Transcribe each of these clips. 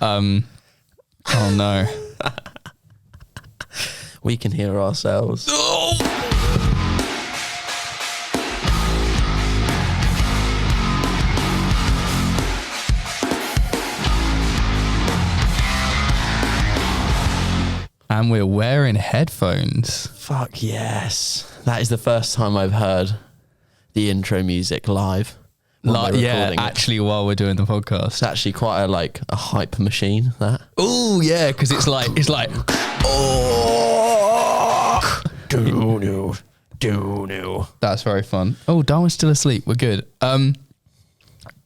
Oh no. We can hear ourselves. And we're wearing headphones. Fuck yes. That is the first time I've heard the intro music live. Actually, while we're doing the podcast. It's actually quite a hype machine, that. Oh yeah, because it's like oh, do. That's very fun. Oh, Darwin's still asleep. We're good.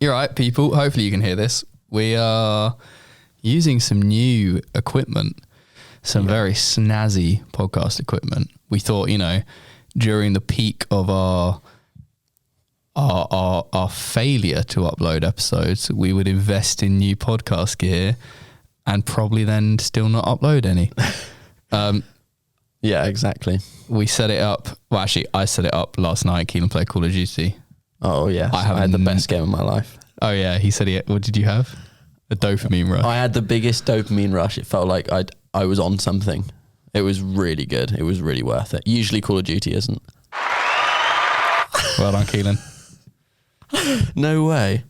You're right, people. Hopefully you can hear this. We are using some new equipment. Some very snazzy podcast equipment. We thought, during the peak of our failure to upload episodes, we would invest in new podcast gear and probably then still not upload any. Yeah, exactly. We set it up. Well, actually, I set it up last night. Kelan played Call of Duty. Oh, yeah. I had the best game of my life. Oh, yeah. He said what did you have? A dopamine rush. I had the biggest dopamine rush. It felt like I was on something. It was really good. It was really worth it. Usually Call of Duty isn't. Well done, Kelan. No way.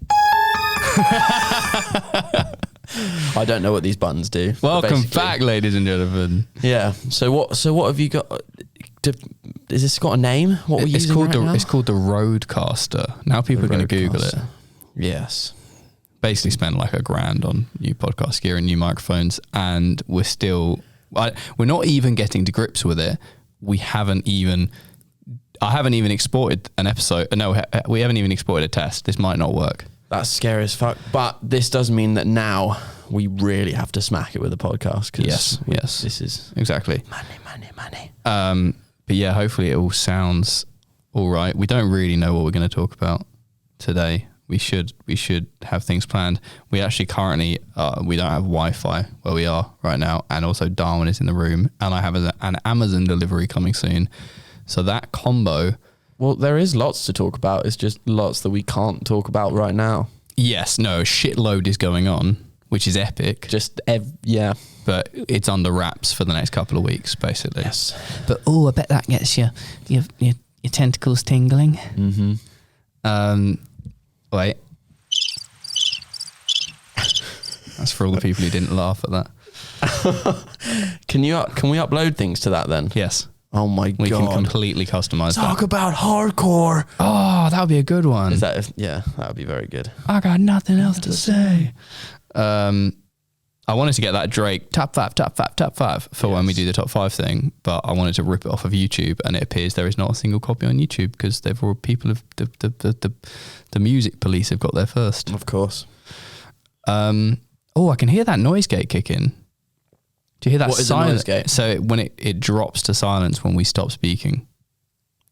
I don't know what these buttons do. Welcome back, ladies and gentlemen. Yeah. So what have you got? Is this got a name? What we using right now? It's called the Roadcaster. Now people are going to Google it. Yes. Basically spent like $1,000 on new podcast gear and new microphones, and we're not even getting to grips with it. I haven't even exported an episode. No, we haven't even exported a test. This might not work. That's scary as fuck. But this does mean that now we really have to smack it with a podcast. Yes. This is exactly money. But yeah, hopefully it all sounds all right. We don't really know what we're going to talk about today. We should have things planned. We actually currently we don't have Wi-Fi where we are right now, and also Darwin is in the room, and I have an Amazon delivery coming soon. So that combo. Well, there is lots to talk about. It's just lots that we can't talk about right now. Yes, no, a shitload is going on, which is epic. Yeah. But it's under wraps for the next couple of weeks, basically. Yes. But I bet that gets your tentacles tingling. Mm-hmm. Wait. That's for all the people who didn't laugh at that. Can we upload things to that then? Yes. Oh my God. We can completely customize that. Talk about hardcore. Oh, that would be a good one. That would be very good. I got nothing else to say. I wanted to get that Drake top five for when we do the top 5 thing, but I wanted to rip it off of YouTube, and it appears there is not a single copy on YouTube because the music police have got there first. Of course. I can hear that noise gate kick in. Do you hear that? What is the noise gate? So when it drops to silence when we stop speaking.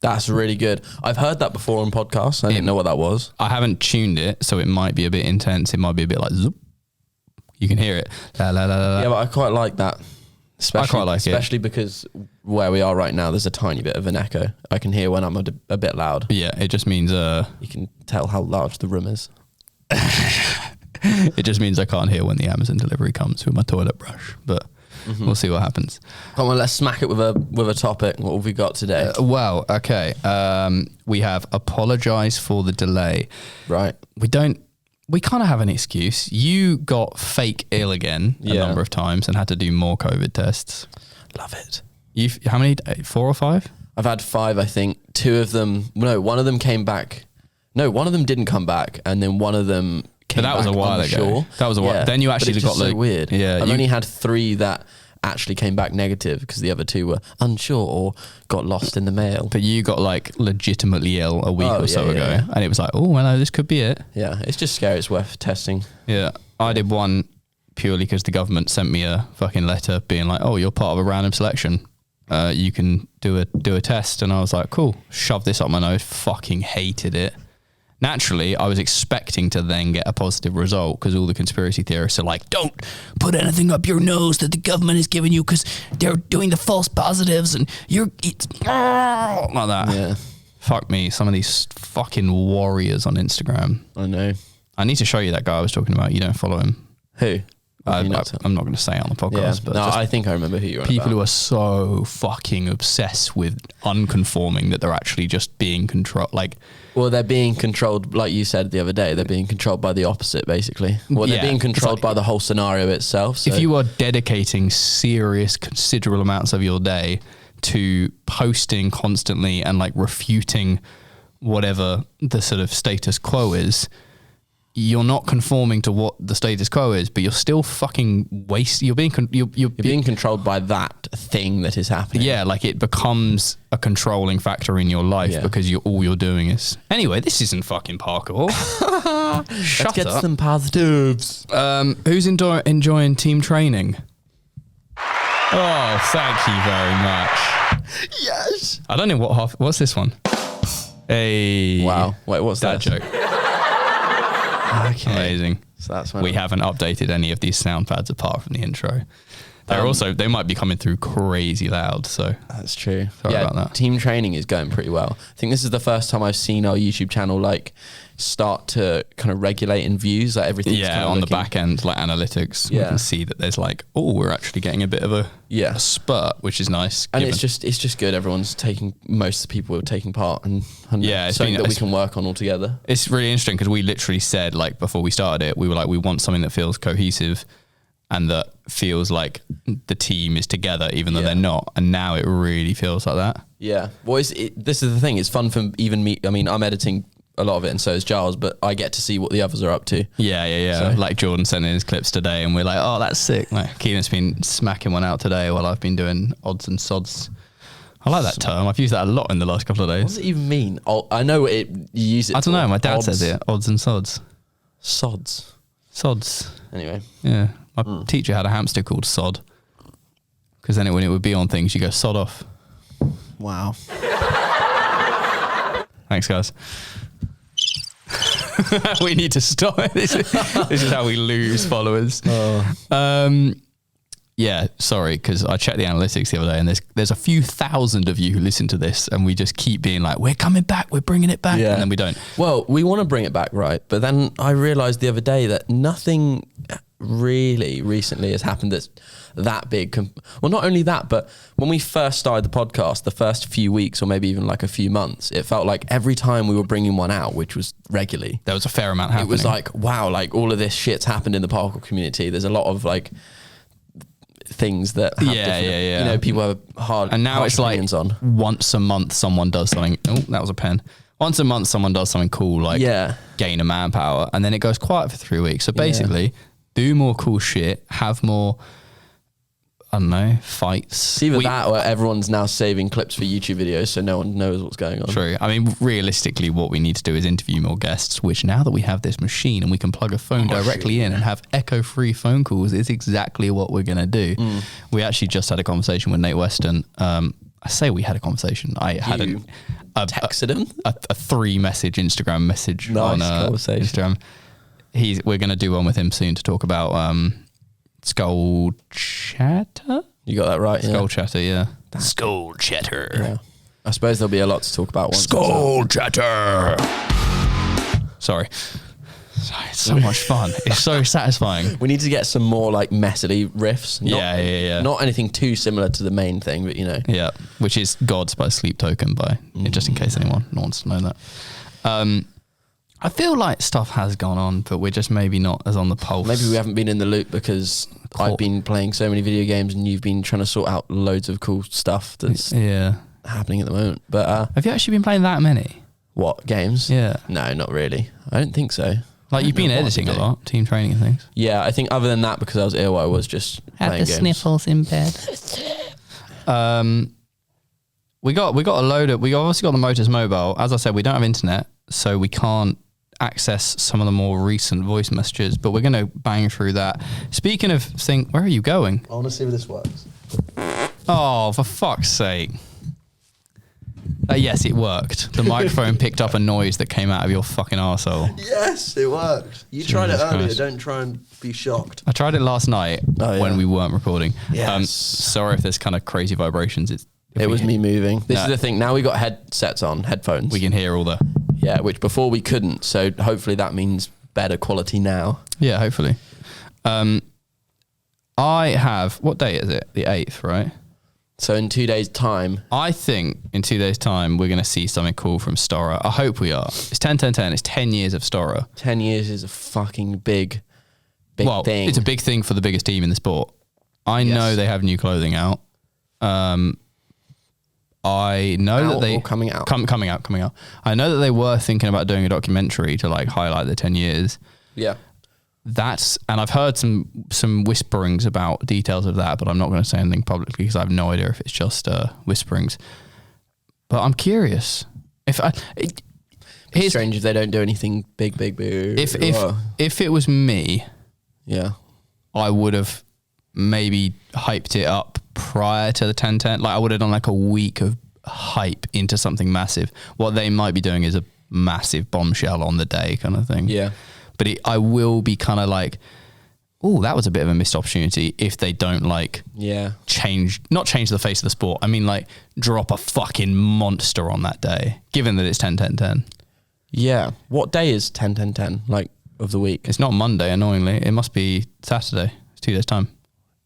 That's really good. I've heard that before on podcasts. I didn't know what that was. I haven't tuned it, so it might be a bit intense. It might be a bit like zoop. You can hear it. La, la, la, la. Yeah, but I quite like that. Especially because where we are right now, there's a tiny bit of an echo. I can hear when I'm a bit loud. Yeah, it just means... you can tell how large the room is. It just means I can't hear when the Amazon delivery comes with my toilet brush, but... Mm-hmm. We'll see what happens. Come on, let's smack it with a topic. What have we got today? Okay. We have apologise for the delay. Right. We kind of have an excuse. You got fake ill again a number of times and had to do more COVID tests. Love it. How many? 4 or 5? I've had 5, I think. 2 of them. No, one of them came back. No, one of them didn't come back, and then one of them came back. But that was a while ago. Sure. That was a while. Yeah. Then you actually got so weird. Yeah. I've only had 3 that actually came back negative because the other 2 were unsure or got lost in the mail. But you got legitimately ill a week or so ago, and it was like, oh, well, this could be it. Yeah, it's just scary. It's worth testing. Yeah, I did one purely because the government sent me a fucking letter being like, oh, you're part of a random selection. You can do a test, and I was like, cool. Shoved this up my nose. Fucking hated it. Naturally, I was expecting to then get a positive result because all the conspiracy theorists are like, don't put anything up your nose that the government is giving you because they're doing the false positives and it's like that. Yeah. Fuck me. Some of these fucking warriors on Instagram. I know. I need to show you that guy I was talking about. You don't follow him. Who? I'm not going to say it on the podcast, but I think I remember who you are. People who are so fucking obsessed with unconforming that they're actually just being controlled. Well, they're being controlled, like you said the other day. They're being controlled by the opposite, basically. Well, they're being controlled by the whole scenario itself. So. If you are dedicating serious, considerable amounts of your day to posting constantly and refuting whatever the sort of status quo is, you're not conforming to what the status quo is, but you're still fucking you're being controlled by that thing that is happening. Yeah, it becomes a controlling factor in your life because all you're doing is... Anyway, this isn't fucking parkour. Let's get some positives. Who's enjoying team training? Oh, thank you very much. Yes. I don't know what's this one? Hey. Wow. Wait, what's that joke? Okay. Amazing. So that's we haven't updated any of these sound pads apart from the intro. They might be coming through crazy loud, so that's true. Sorry about that. Team training is going pretty well. I think this is the first time I've seen our YouTube channel start to kind of regulate in views, everything's kind of on the back end, analytics. We can see that there's we're actually getting a bit of a spurt, which is nice. And it's just good. Everyone's most of the people are taking part, and it's something that we can work on all together. It's really interesting because we literally said before we started it, we were we want something that feels cohesive and that feels like the team is together, even though they're not. And now it really feels like that. Yeah. Well, this is the thing. It's fun for even me. I mean, I'm editing a lot of it, and so is Giles, but I get to see what the others are up to. Yeah. So. Jordan sent in his clips today, and we're oh, that's sick. Keelan's been smacking one out today while I've been doing odds and sods. I like that term. I've used that a lot in the last couple of days. What does it even mean? Oh, I know you use it. I don't know. My dad says it. Odds and sods. Sods. Anyway. Yeah. My teacher had a hamster called Sod, because then when it would be on things, you go sod off. Wow. Thanks, guys. We need to stop. This is how we lose followers. Sorry, because I checked the analytics the other day, and there's a few thousand of you who listen to this, and we just keep being we're coming back, we're bringing it back, and then we don't. Well, we want to bring it back, right? But then I realised the other day that nothing really recently has happened that's that big. Well, not only that, but when we first started the podcast, the first few weeks or maybe even a few months, it felt like every time we were bringing one out, which was regularly, there was a fair amount happening. It was wow, all of this shit's happened in the parkour community. There's a lot of things that have people have hard, and now it's on. Once a month someone does something. Oh, that was a pen. Once a month someone does something cool, gain a manpower, and then it goes quiet for 3 weeks. So basically, do more cool shit, have more, I don't know, fights. It's either that or everyone's now saving clips for YouTube videos so no one knows what's going on. True. I mean, realistically, what we need to do is interview more guests, which now that we have this machine and we can plug a phone directly in and have echo-free phone calls, is exactly what we're going to do. We actually just had a conversation with Nate Weston. I say we had a conversation. I had texted him? A 3-message Instagram message on Instagram. We're going to do one with him soon to talk about Skull Chatter. You got that right. Skull Chatter, yeah. Skull Chatter. Yeah. I suppose there'll be a lot to talk about once. Skull Chatter. Sorry, it's so much fun. It's so satisfying. We need to get some more messily riffs. Yeah. Not anything too similar to the main thing, but Yeah, which is Gods by Sleep Token just in case anyone wants to know that. I feel like stuff has gone on, but we're just maybe not as on the pulse. Maybe we haven't been in the loop because I've been playing so many video games and you've been trying to sort out loads of cool stuff that's happening at the moment. But have you actually been playing that many? What, games? Yeah. No, not really. I don't think so. You've been editing a lot, team training and things. Yeah, I think other than that, because I was ill, I was just playing games. Sniffles in bed. We obviously got the Motus mobile. As I said, we don't have internet, so we can't access some of the more recent voice messages, but we're going to bang through that. Speaking of where are you going? I want to see if this works. Oh, for fuck's sake. Yes, it worked. The microphone picked up a noise that came out of your fucking arsehole. Yes, it worked. You tried it earlier. Don't try and be shocked. I tried it last night when we weren't recording. Yes. Sorry if there's kind of crazy vibrations. It was me moving. This is the thing. Now we got headsets on, headphones. We can hear all the... Yeah, which before we couldn't. So hopefully that means better quality now. Yeah, hopefully. I have, what day is it? The 8th, right? So in 2 days' time. I think in 2 days' time, we're going to see something cool from Stora. I hope we are. It's 10-10-10. It's 10 years of Stora. 10 years is a fucking big thing. It's a big thing for the biggest team in the sport. I know they have new clothing out. I know that they... coming out? Coming out. I know that they were thinking about doing a documentary to like highlight the 10 years. Yeah. And I've heard some whisperings about details of that, but I'm not going to say anything publicly because I have no idea if it's just whisperings. But I'm curious. It's strange if they don't do anything big. If it was me, yeah, I would have maybe hyped it up prior to the 10-10. Like I would have done like a week of hype into something massive. What they might be doing is a massive bombshell on the day kind of thing. Yeah. But I will be kind of like, oh, that was a bit of a missed opportunity if they don't like not change the face of the sport. I mean like drop a fucking monster on that day, given that it's 10-10-10. Yeah. What day is 10-10-10, like of the week? It's not Monday, annoyingly. It must be Saturday. It's 2 days time.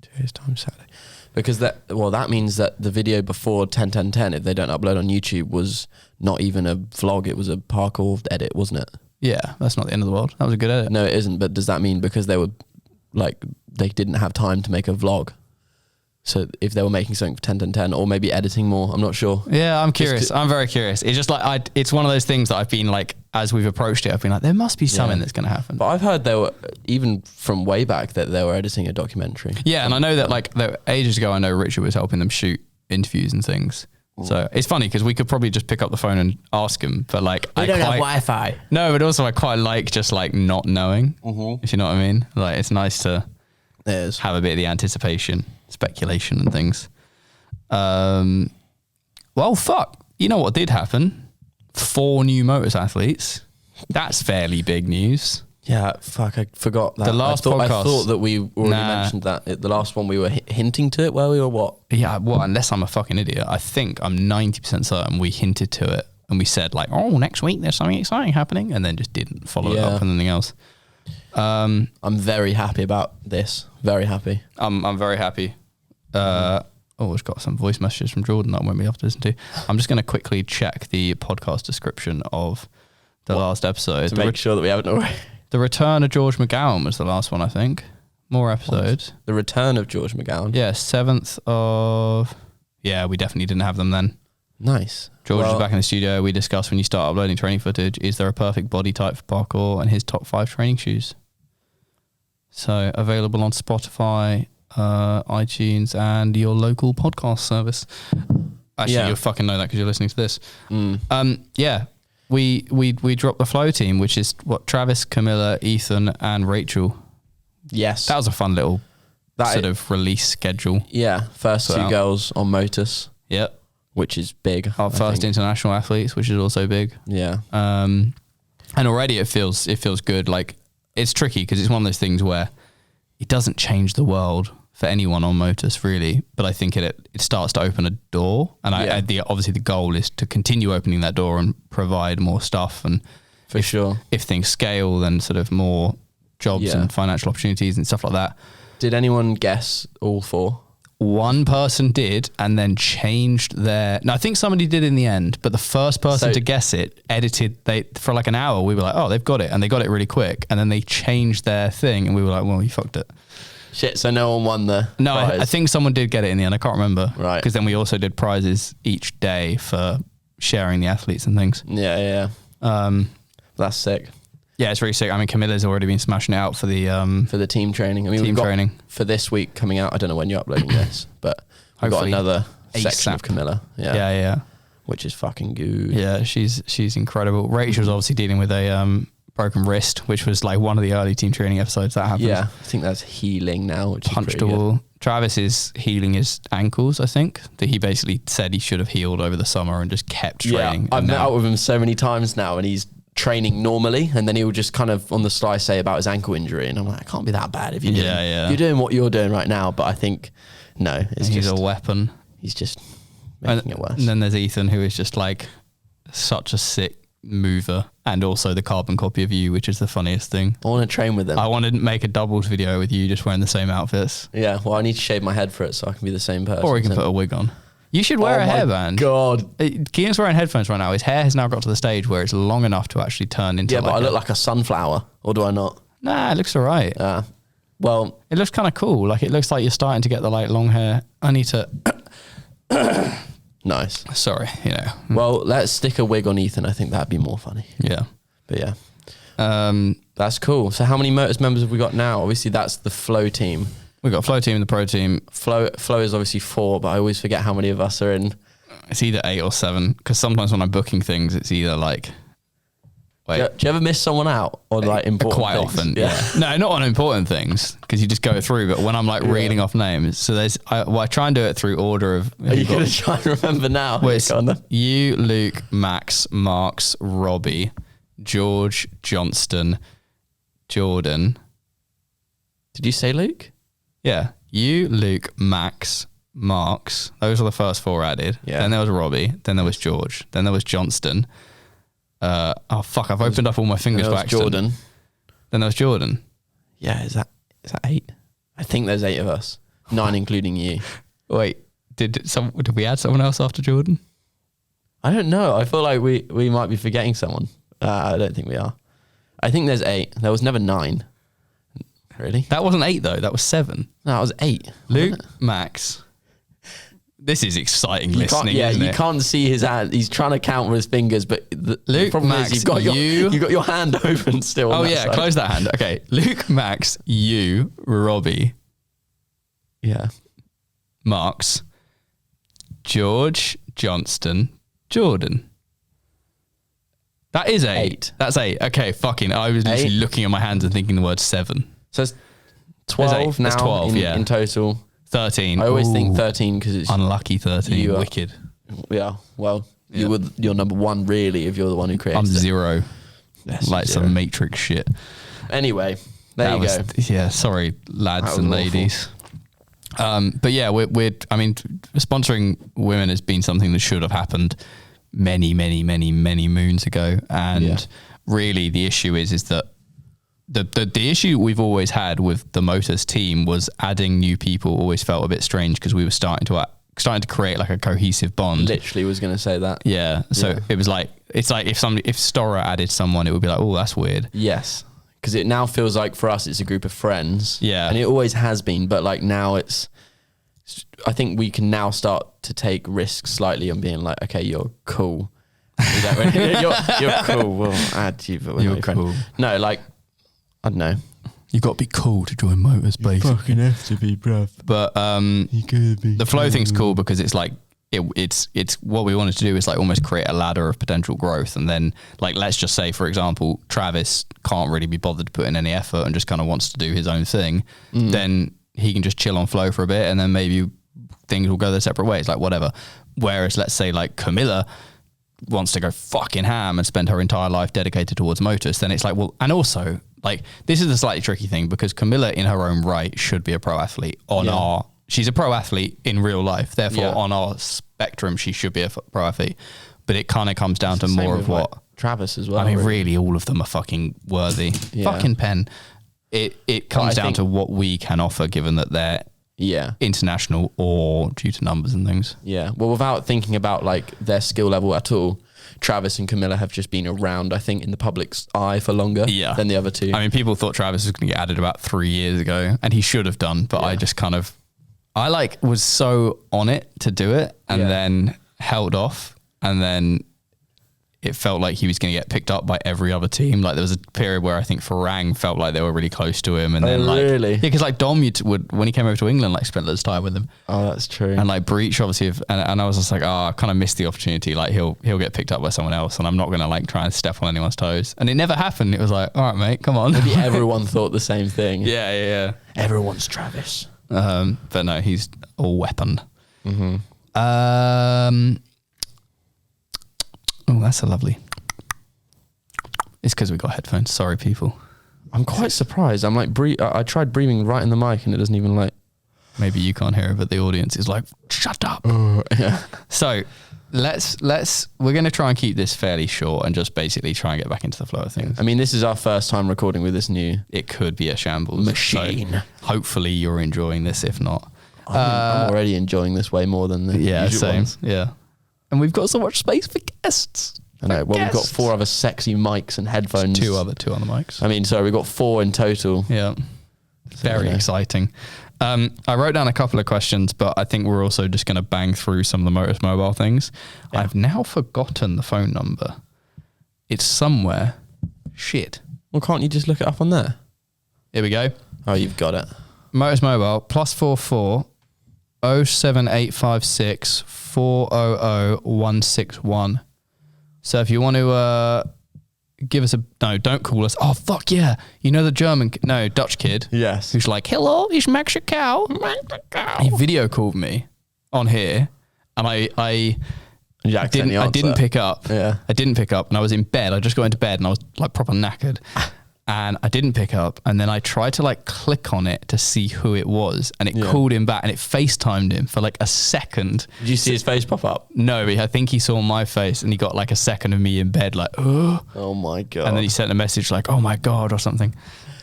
2 days time, Saturday. Because that means that the video before 10-10-10, if they don't upload on YouTube, was not even a vlog. It was a parkour edit, wasn't it? Yeah, that's not the end of the world. That was a good edit. No, it isn't. But does that mean because they were like, they didn't have time to make a vlog? So if they were making something for 10-10-10 or maybe editing more, I'm not sure. Yeah, I'm curious. I'm very curious. It's just like, it's one of those things that I've been like, as we've approached it, I've been like, there must be something that's going to happen. But I've heard they were, even from way back, that they were editing a documentary. Yeah, and I know that like ages ago, I know Richard was helping them shoot interviews and things. So it's funny because we could probably just pick up the phone and ask him, but like I don't have Wi-Fi. No, but also I quite like just like not knowing, if you know what I mean. Like it's nice to have a bit of the anticipation, speculation and things. Well, fuck. You know what did happen? 4 new Motus athletes. That's fairly big news. Yeah, fuck, I forgot that. The last podcast. I thought that we already mentioned that. The last one we were hinting to it, were we, or what? Yeah, well, unless I'm a fucking idiot. I think I'm 90% certain we hinted to it and we said like, oh, next week there's something exciting happening, and then just didn't follow it up with anything else. I'm very happy about this. Very happy. I'm very happy. I've got some voice messages from Jordan that I won't be able to listen to. I'm just going to quickly check the podcast description of the last episode. To make sure that we haven't already... The return of George McGowan was the last one, I think. More episodes. The return of George McGowan? Yeah, 7th of... Yeah, we definitely didn't have them then. Nice. George is back in the studio. We discussed when you start uploading training footage, is there a perfect body type for parkour and his top 5 training shoes. So available on Spotify, iTunes and your local podcast service. Actually, you'll fucking know that because you're listening to this. Yeah. We dropped the flow team, which is Travis, Camilla, Ethan, and Rachel. Yes, that was a fun little sort of release schedule. Yeah, first 2 girls on Motus. Yep, which is big. Our first international athletes, which is also big. Yeah, and already it feels good. Like it's tricky because it's one of those things where it doesn't change the world for anyone on Motus really, but I think it starts to open a door, and obviously the goal is to continue opening that door and provide more stuff, and if things scale, then sort of more jobs and financial opportunities and stuff like that. Did anyone guess all 4? One person did, and then changed their... No, I think somebody did in the end, but the first person to guess it edited... for like an hour, we were like, oh, they've got it, and they got it really quick, and then they changed their thing, and we were like, well, you fucked it. Shit, so no one won the No, prize. I think someone did get it in the end. I can't remember. Right. Because then we also did prizes each day for sharing the athletes and things. Yeah. That's sick. Yeah, it's really sick. I mean, Camilla's already been smashing it out for the team training. I mean, team training for this week coming out. I don't know when you're uploading this, but we've got another section of Camilla. Yeah. Which is fucking good. Yeah, she's incredible. Rachel's obviously dealing with a broken wrist, which was like one of the early team training episodes that happened. Yeah, I think that's healing now, which punched is a wall. Travis is healing his ankles, I think, that he basically said he should have healed over the summer and just kept training. Yeah, I've met up with him so many times now, and he's training normally, and then he will just kind of on the sly say about his ankle injury, and I'm like, it can't be that bad if you're doing what you're doing right now. But I think he's a weapon. He's just making it worse. And then there's Ethan, who is just like such a sick mover and also the carbon copy of you, which is the funniest thing. I want to train with them. I want to make a doubles video with you just wearing the same outfits. Yeah, well, I need to shave my head for it so I can be the same person. Or you can put a wig on. You should wear a hairband. God. Kean's wearing headphones right now. His hair has now got to the stage where it's long enough to actually turn into but I look like a sunflower, or do I not? Nah, it looks all right. Well, it looks kind of cool. Like, it looks like you're starting to get the like long hair. I need to... Nice. Sorry, you know. Well, let's stick a wig on Ethan. I think that'd be more funny. Yeah. But yeah. That's cool. So how many Motus members have we got now? Obviously, that's the Flow team. We've got Flow team and the Pro team. Flow is obviously 4, but I always forget how many of us are in. It's either 8 or 7, because sometimes when I'm booking things, it's either like... Wait. Do you ever miss someone out on like important quite things? often, yeah. No, not on important things, because you just go through. But when I'm like reading off names, so I try and do it through order of. Are you going to try and remember now? Wait, you, Luke, Max, Marks, Robbie, George, Johnston, Jordan. Did you say Luke? Yeah, you, Luke, Max, Marks. Those are the first 4 added. Yeah. Then there was Robbie. Then there was George. Then there was Johnston. Oh fuck! I've opened up all my fingers by accident. Jordan. Then there was Jordan. Yeah, is that 8? I think there's 8 of us, 9 including you. Wait, did we add someone else after Jordan? I don't know. I feel like we might be forgetting someone. I don't think we are. I think there's 8. There was never 9. Really? That wasn't 8 though. That was 7. No, it was 8. Luke, Max. This is exciting listening. You can't see his hand. He's trying to count with his fingers, but the problem Max, is you've got your hand open still. Oh yeah, close that hand. Okay, Luke, Max, you, Robbie, Marks, George, Johnston, Jordan. That is 8. That's 8. Okay, fucking. I was literally looking at my hands and thinking the word 7. So it's 12 now. 12, in total. 13. I always think 13 because it's unlucky 13. Wicked. Yeah. Well, you're number 1 really if you're the one who creates. I'm 0. Yes, like 0. Some Matrix shit. Anyway, there you go. Yeah. Sorry, lads and ladies. But yeah, I mean, sponsoring women has been something that should have happened many moons ago, and really the issue is that. The issue we've always had with the Motus team was adding new people always felt a bit strange because we were starting to create like a cohesive bond. Literally was going to say that. Yeah. So it was like, it's like if Stora added someone, it would be like, oh, that's weird. Yes. Because it now feels like for us, it's a group of friends. Yeah. And it always has been. But like now I think we can now start to take risks slightly on being like, okay, you're cool. You're cool. We'll add you, but we're not your friend. No, like, I don't know. You got to be cool to join Motus, basically. You fucking have to be, bruv. But the flow thing's cool because it's like it's what we wanted to do is like almost create a ladder of potential growth, and then like let's just say for example Travis can't really be bothered to put in any effort and just kind of wants to do his own thing. Then he can just chill on flow for a bit, and then maybe things will go their separate ways, like whatever. Whereas let's say like Camilla wants to go fucking ham and spend her entire life dedicated towards Motus, then it's like, well, and also like this is a slightly tricky thing because Camilla in her own right should be a pro athlete she's a pro athlete in real life, therefore on our spectrum she should be a pro athlete, but it kind of comes down to more of what Travis as well. I mean really all of them are fucking worthy. Fucking pen. It comes down to what we can offer given that they're international or due to numbers and things. Yeah. Well, without thinking about like their skill level at all, Travis and Camilla have just been around, I think, in the public's eye for longer than the other two. I mean, people thought Travis was going to get added about 3 years ago, and he should have done, but I just kind of, was so on it to do it, and then held off, and then it felt like he was going to get picked up by every other team. Like there was a period where I think Farang felt like they were really close to him, and then like really? Because like Dom would when he came over to England, like spent loads of time with him. Oh, that's true. And like Breach, obviously, and I was just like, I kind of missed the opportunity. Like he'll get picked up by someone else, and I'm not going to like try and step on anyone's toes. And it never happened. It was like, all right, mate, come on. Maybe everyone thought the same thing. Yeah. Everyone's Travis. But no, he's all weapon. Mm-hmm. Oh, that's a lovely. It's because we got headphones. Sorry, people. I'm quite surprised. I'm like, I tried breathing right in the mic and it doesn't even like Maybe you can't hear it, but the audience is like, shut up. Yeah. So we're going to try and keep this fairly short and just basically try and get back into the flow of things. I mean, this is our first time recording with this new It could be a shambles machine. So hopefully you're enjoying this. If not, I'm already enjoying this way more than the usual same. ones. Yeah. And we've got so much space for guests. I know. Well, we've got 4 other sexy mics and headphones. Two other mics. I mean, sorry, we've got 4 in total. Yeah. Very exciting. I wrote down a couple of questions, but I think we're also just going to bang through some of the Motus mobile things. Yeah. I've now forgotten the phone number. It's somewhere. Shit. Well, can't you just look it up on there? Here we go. Oh, you've got it. Motus mobile +44 07856 400 161. So if you want to give us don't call us. Oh, fuck yeah. You know the Dutch kid? Yes. Who's like, hello, it's Max Cow. He video called me on here and I didn't pick up. Yeah. I didn't pick up and I was in bed. I just got into bed and I was like proper knackered. And I didn't pick up. And then I tried to like click on it to see who it was. And it called him back and it FaceTimed him for like a second. Did you see his face pop up? No, I think he saw my face and he got like a second of me in bed like, oh my God. And then he sent a message like, oh my God, or something.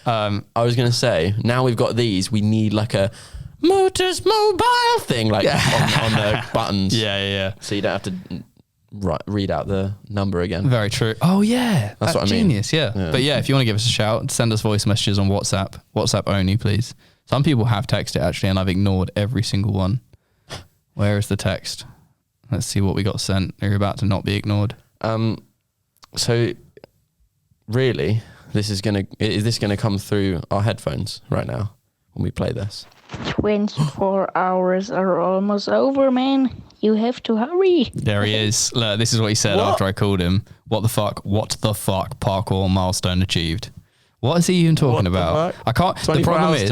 I was going to say, now we've got these, we need like a Motus mobile thing like on the buttons. Yeah. So you don't have to read out the number again. Very true. Oh yeah, that's what I mean. Genius. Yeah. But yeah, if you want to give us a shout, send us voice messages on WhatsApp only, please. Some people have texted actually, and I've ignored every single one. Where is the text? Let's see what we got sent. You're about to not be ignored. So really, is this gonna come through our headphones right now when we play this? 24 hours are almost over, man. You have to hurry. There he is. Look, this is what he said after I called him. What the fuck? Parkour milestone achieved. What is he even talking about? I can't. The problem is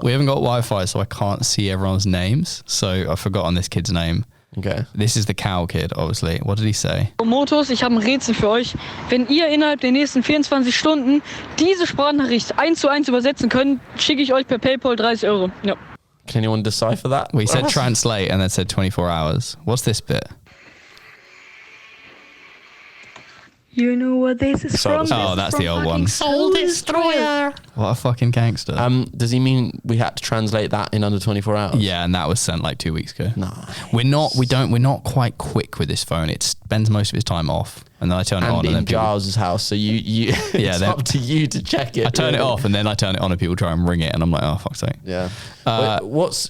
we haven't got Wi-Fi, so I can't see everyone's names. So I've forgotten this kid's name. Okay. This is the cow kid, obviously. What did he say? Motus, ich habe ein Rätsel für euch. Wenn ihr innerhalb der nächsten 24 Stunden diese Sprachnachricht 1:1 übersetzen könnt, schicke ich euch per PayPal 30 Euro. Ja. Can anyone decipher that? We said translate and then said 24 hours. What's this bit? You know what this is from? Oh, that's the old one. Soul Destroyer. What a fucking gangster. Does he mean we had to translate that in under 24 hours? Yeah, and that was sent like 2 weeks ago. No. We're not quite quick with this phone. It spends most of its time off. And then I turn it on and then Giles' house, so it's up to you to check it. I turn it off and then I turn it on and people try and ring it and I'm like, oh, fuck's sake. Yeah.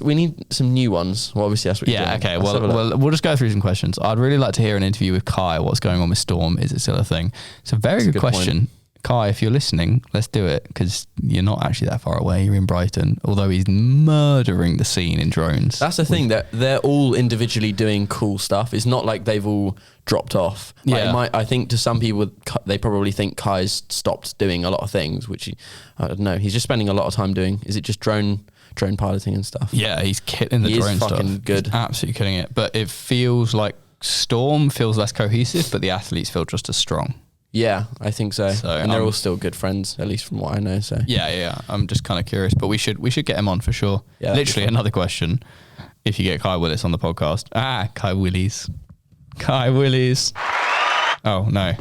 We need some new ones. Well, obviously that's what you're doing. Okay. Well, we'll just go through some questions. I'd really like to hear an interview with Kai. What's going on with Storm? Is it still a thing? It's a very good question. Point. Kai, if you're listening, let's do it because you're not actually that far away. You're in Brighton, although he's murdering the scene in drones. That's the thing, that they're all individually doing cool stuff. It's not like they've all dropped off. I think to some people, they probably think Kai's stopped doing a lot of things, which I don't know. He's just spending a lot of time doing. Is it just drone piloting and stuff? Yeah, he's killing the drone stuff. Fucking good. He's absolutely killing it. But it feels like Storm feels less cohesive, but the athletes feel just as strong. Yeah, I think so. And they're all still good friends, at least from what I know. So yeah. I'm just kind of curious, but we should get him on for sure. Yeah, literally another question. If you get Kai Willis on the podcast, Kai Willis. Oh no.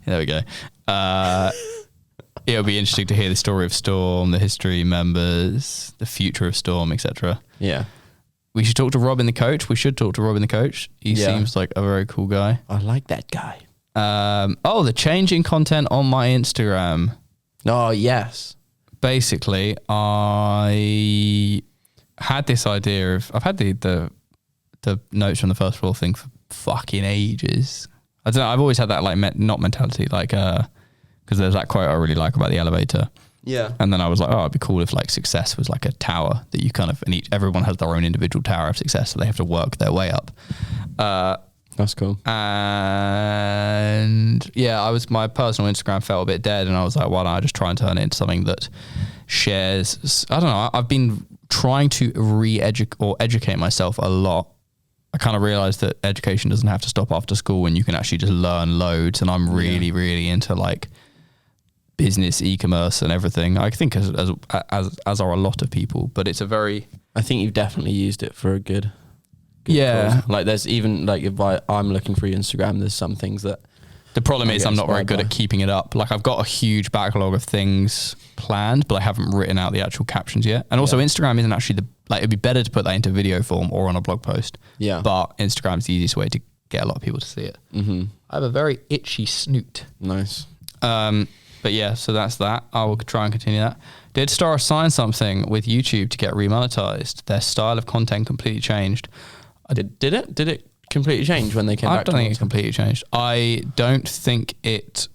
There we go. It'll be interesting to hear the story of Storm, the history, members, the future of Storm, etc. Yeah. We should talk to Robin the coach. He seems like a very cool guy. I like that guy. The changing content on my Instagram. Oh, yes. Basically, I had this idea of... I've had the notes from the first floor thing for fucking ages. I don't know. I've always had that like not mentality, like because there's that quote I really like about the elevator. Yeah. And then I was like, oh, it'd be cool if like success was like a tower that you kind of, and everyone has their own individual tower of success, so they have to work their way up. That's cool. And yeah, my personal Instagram felt a bit dead, and I was like, why don't I just try and turn it into something that shares, I don't know, I've been trying to educate myself a lot. I kind of realized that education doesn't have to stop after school and you can actually just learn loads. And I'm really, really into like business, e-commerce, and everything. I think as are a lot of people, but it's a very. I think you've definitely used it for a good yeah. cause. Like there's even like if I'm looking through Instagram, there's some things that. The problem is I'm not very good at keeping it up. Like I've got a huge backlog of things planned, but I haven't written out the actual captions yet. And also Instagram isn't actually it'd be better to put that into video form or on a blog post. Yeah. But Instagram's the easiest way to get a lot of people to see it. Mm-hmm. I have a very itchy snoot. Nice. But yeah, so that's that. I will try and continue that. Did Star sign something with YouTube to get remonetized? Their style of content completely changed. Did it completely change when they came back? I don't think it completely changed. I don't think it.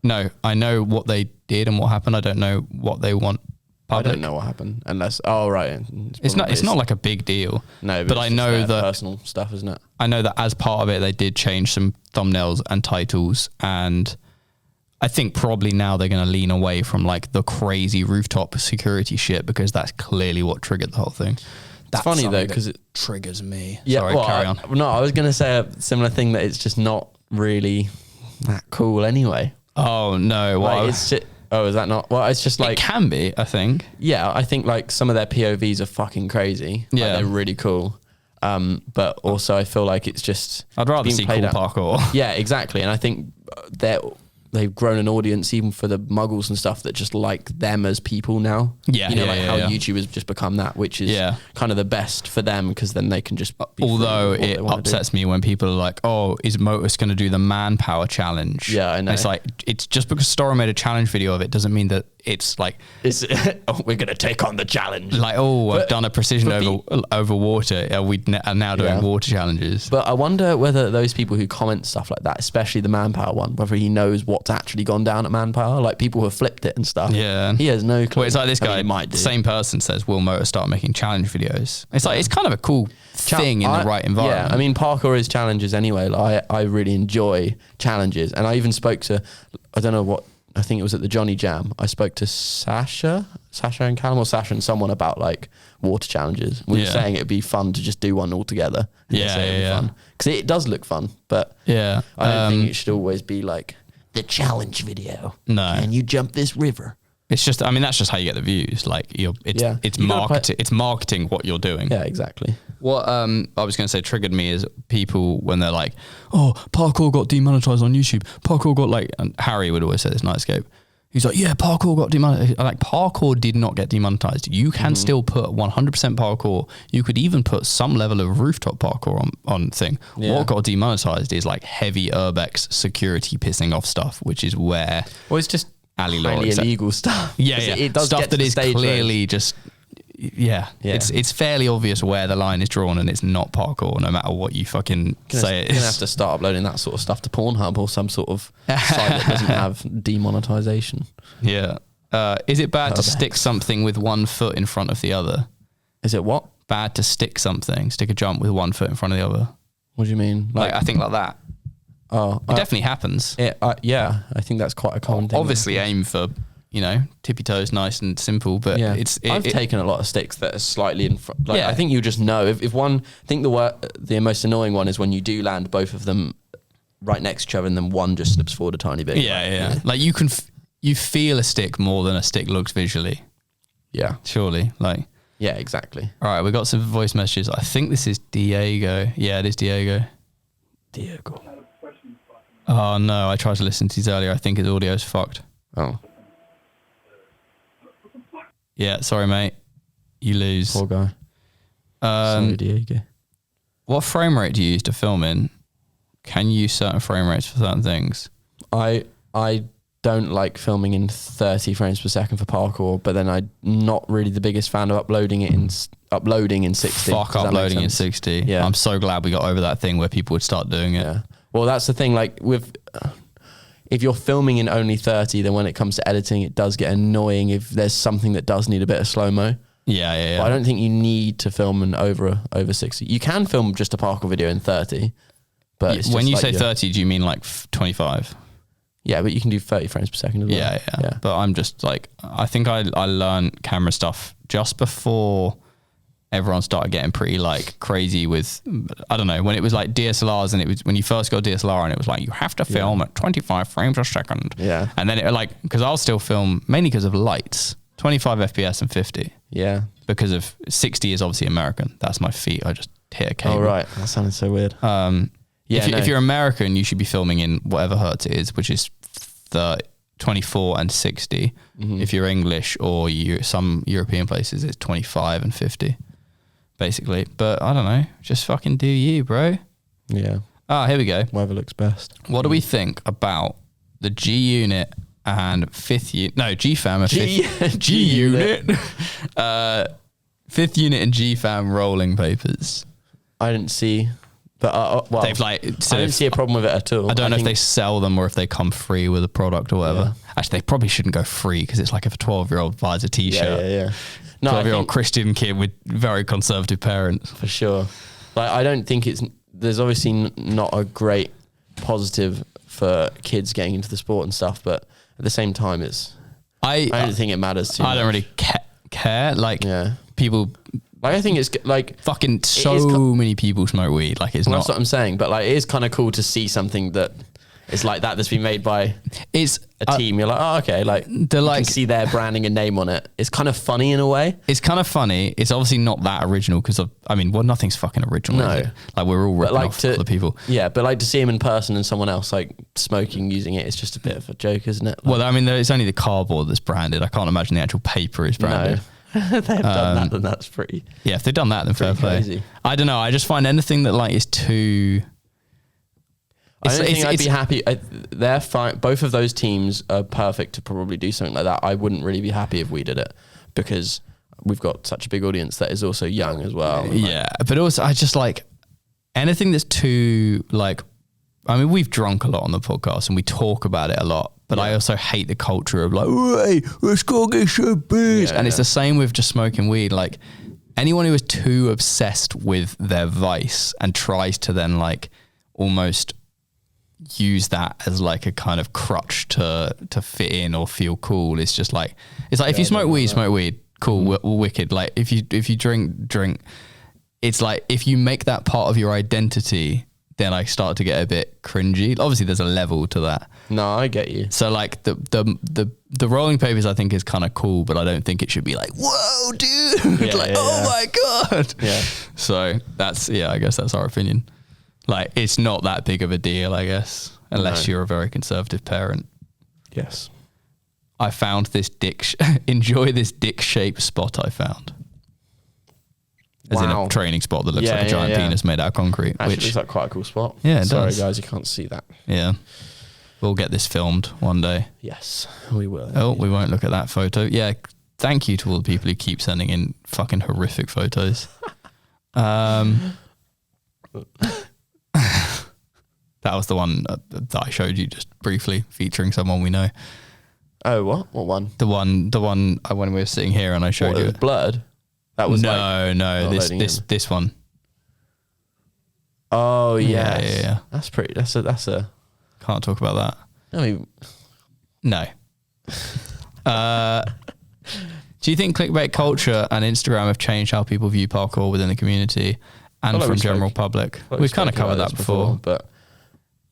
No, I know what they did and what happened. I don't know what they want. Public. I don't know what happened unless. Oh right, it's not like a big deal. No, but I know that personal stuff, isn't it? I know that as part of it, they did change some thumbnails and titles, and I think probably now they're going to lean away from like the crazy rooftop security shit because that's clearly what triggered the whole thing. That's funny though because it triggers me. Yeah, sorry, carry on. I was going to say a similar thing that it's just not really that cool anyway. Oh no! Like, it's just, is that not? Well, it's just like it can be. I think. Yeah, I think like some of their POVs are fucking crazy. Yeah, like, they're really cool. But also I feel like it's just. I'd rather see cool parkour. Yeah, exactly, and I think they've grown an audience even for the muggles and stuff that just like them as people now. Yeah, you know, how YouTube has just become that, which is kind of the best for them because then they can just. Although it upsets me when people are like, "Oh, is Motus going to do the manpower challenge?" Yeah, I know. And it's like it's just because Stora made a challenge video of it doesn't mean that it's like we're going to take on the challenge. Like, I've done a precision over water. We are now doing water challenges. But I wonder whether those people who comment stuff like that, especially the manpower one, whether he knows what's actually gone down at manpower. Like people who have flipped it and stuff. Yeah, he has no clue. Well, it's like this guy, the same person says, "Will Motus start making challenge videos?" It's like it's kind of a cool thing in the right environment. Yeah, I mean, parkour is challenges anyway. Like, I really enjoy challenges, and I even spoke to, I don't know what. I think it was at the Johnny Jam. I spoke to Sasha and Callum, or Sasha and someone about like water challenges. We were saying it'd be fun to just do one all together. Yeah. Because it does look fun, but I don't think it should always be like the challenge video. No. Can you jump this river? It's just, I mean, that's just how you get the views. Like it's marketing what you're doing. Yeah, exactly. What I was going to say triggered me is people when they're like, "Oh, parkour got demonetized on YouTube. Parkour got like," and Harry would always say this, Nightscape. He's like, "Yeah, parkour got demonetized." Like parkour did not get demonetized. You can still put 100% parkour. You could even put some level of rooftop parkour on thing. Yeah. What got demonetized is like heavy urbex security pissing off stuff, which is where it's just highly illegal stuff. Yeah. It does stuff that is clearly just. Yeah. It's fairly obvious where the line is drawn, and it's not parkour, no matter what you fucking say it is. You're gonna have to start uploading that sort of stuff to Pornhub or some sort of site that doesn't have demonetization. Yeah. Is it bad to stick something with one foot in front of the other? Is it what? Bad to stick a jump with one foot in front of the other. What do you mean? Like I think like that. Oh, it definitely happens. Yeah, I think that's quite a common thing. Obviously, aim for tippy toes, nice and simple. But I've taken a lot of sticks that are slightly in front. Like, I think you just know if one. I think the most annoying one is when you do land both of them right next to each other, and then one just slips forward a tiny bit. Yeah. Like you feel a stick more than a stick looks visually. Yeah, surely. Like. Yeah, exactly. All right, we got some voice messages. I think this is Diego. Yeah, it is Diego. Oh no, I tried to listen to these earlier. I think his audio's fucked. Oh. Yeah, sorry, mate. You lose. Poor guy. Sorry, Diego. What frame rate do you use to film in? Can you use certain frame rates for certain things? I don't like filming in 30 frames per second for parkour, but then I'm not really the biggest fan of uploading in 60. Fuck uploading in 60. Yeah. I'm so glad we got over that thing where people would start doing it. Yeah. Well, that's the thing. Like if you're filming in only 30, then when it comes to editing, it does get annoying if there's something that does need a bit of slow-mo. Yeah. But I don't think you need to film in over 60. You can film just a parkour video in 30. But it's when you say 30, do you mean like 25? Yeah, but you can do 30 frames per second as well. Yeah. But I'm just like, I think I learned camera stuff just before everyone started getting pretty like crazy with, I don't know, when it was like DSLRs, and it was when you first got DSLR and it was like, you have to film at 25 frames a second. Yeah. And then it like, because I'll still film mainly because of lights, 25 FPS and 50. Yeah. Because of 60 is obviously American. That's my feet. I just hit a cable. Oh, right. That sounded so weird. If you're American, you should be filming in whatever hertz it is, which is the 24 and 60. If you're English or some European places, it's 25 and 50. Basically, but I don't know. Just fucking do you, bro. Yeah. Here we go. Whatever looks best. What do we think about the G unit and fifth unit? No, GFAM and G unit. Fifth unit and GFAM rolling papers. I didn't see, but well, they've like. I didn't see a problem with it at all. I don't know if they sell them or if they come free with a product or whatever. Yeah. Actually, they probably shouldn't go free because it's like if a 12-year-old buys a T-shirt. Yeah. No, 12-year-old Christian kid with very conservative parents. For sure. Like, I don't think there's obviously not a great positive for kids getting into the sport and stuff, but at the same time, I don't think it matters too much. I don't really care. Like, people... Like, I think it's like... Fucking so many people smoke weed. Like, it's not... That's what I'm saying, but like, it is kind of cool to see something that is like that's been made by a team. You're like, oh, okay. Like, you can see their branding and name on it. It's kind of funny in a way. It's kind of funny. It's obviously not that original because nothing's fucking original. No. Is it? Like, we're all ripping off other people. Yeah, but like to see him in person and someone else like smoking using it, it's just a bit of a joke, isn't it? Like, well, it's only the cardboard that's branded. I can't imagine the actual paper is branded. No. They've done that, then that's pretty... Yeah, if they've done that, then fair play. Crazy. I don't know. I just find anything that like is too... I don't think I'd be happy. They're fine. Both of those teams are perfect to probably do something like that. I wouldn't really be happy if we did it because we've got such a big audience that is also young as well. Yeah, but also I just like anything that's too like... I mean, we've drunk a lot on the podcast and we talk about it a lot, but I also hate the culture of like, hey, let's go get some booze. And it's the same with just smoking weed. Like anyone who is too obsessed with their vice and tries to then like almost use that as like a kind of crutch to fit in or feel cool. It's just like, it's like if you smoke weed, cool, wicked. Like if you drink, it's like if you make that part of your identity, then I start to get a bit cringy. Obviously there's a level to that. No, I get you. So like the rolling papers I think is kind of cool, but I don't think it should be like, whoa, dude, oh my God. Yeah. So that's, I guess that's our opinion. Like it's not that big of a deal, I guess, unless you're a very conservative parent. Yes. I found this enjoy this dick-shaped spot I found. As in a training spot that looks like a giant penis made out of concrete. Actually, looks like quite a cool spot. Yeah, it Sorry, does. guys, you can't see that. Yeah. We'll get this filmed one day. Yes, we will. Oh, we won't look at that photo. Yeah, thank you to all the people who keep sending in fucking horrific photos. That was the one that I showed you just briefly, featuring someone we know. Oh, what? What one? The one when we were sitting here and I showed you. It was blurred? That was this one. Oh, yes. Yeah. That's pretty, that's a. Can't talk about that. I mean. No. Do you think clickbait culture and Instagram have changed how people view parkour within the community and from general public? We've kind of covered that before. But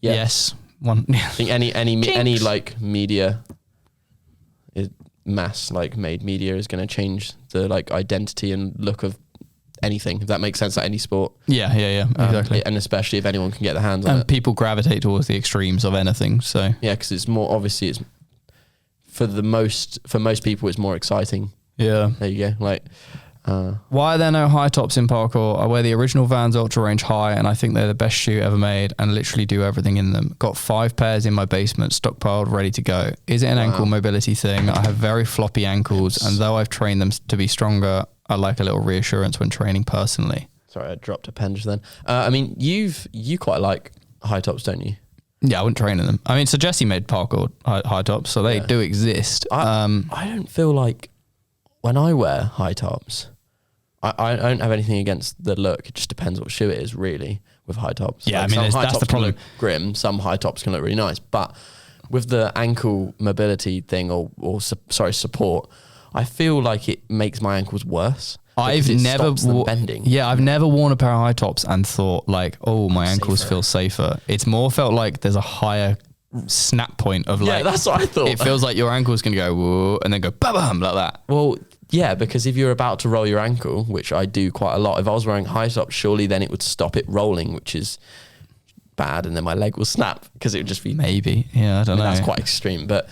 yes. I think any like media, mass like made media is going to change the like identity and look of anything, if that makes sense, like any sport. Yeah, exactly. And especially if anyone can get their hands on it. And people gravitate towards the extremes of anything. So yeah, because it's more obviously it's for most people it's more exciting. Yeah. There you go. Like. Why are there no high tops in parkour? I wear the original Vans Ultra Range High and I think they're the best shoe ever made and literally do everything in them. Got 5 pairs in my basement, stockpiled, ready to go. Is it an ankle mobility thing? I have very floppy ankles and though I've trained them to be stronger, I like a little reassurance when training personally. Sorry, I dropped a pen just then. I mean, you quite like high tops, don't you? Yeah, I wouldn't train in them. I mean, so Jesse made parkour high tops, so they do exist. I don't feel like when I wear high tops, I don't have anything against the look. It just depends what shoe it is, really, with high tops. Yeah, like I mean, that's the problem. Look grim. Some high tops can look really nice, but with the ankle mobility thing or support, I feel like it makes my ankles worse. I've never bending. Yeah, I've never worn a pair of high tops and thought like, oh, my ankles feel safer. It's more felt like there's a higher snap point of like. Yeah, that's what I thought. It feels like your ankle's gonna go whoa, and then go bam like that. Well, yeah, because if you're about to roll your ankle, which I do quite a lot, if I was wearing high tops, surely then it would stop it rolling, which is bad, and then my leg will snap because it would just be maybe. Yeah, I don't know. That's quite extreme, but.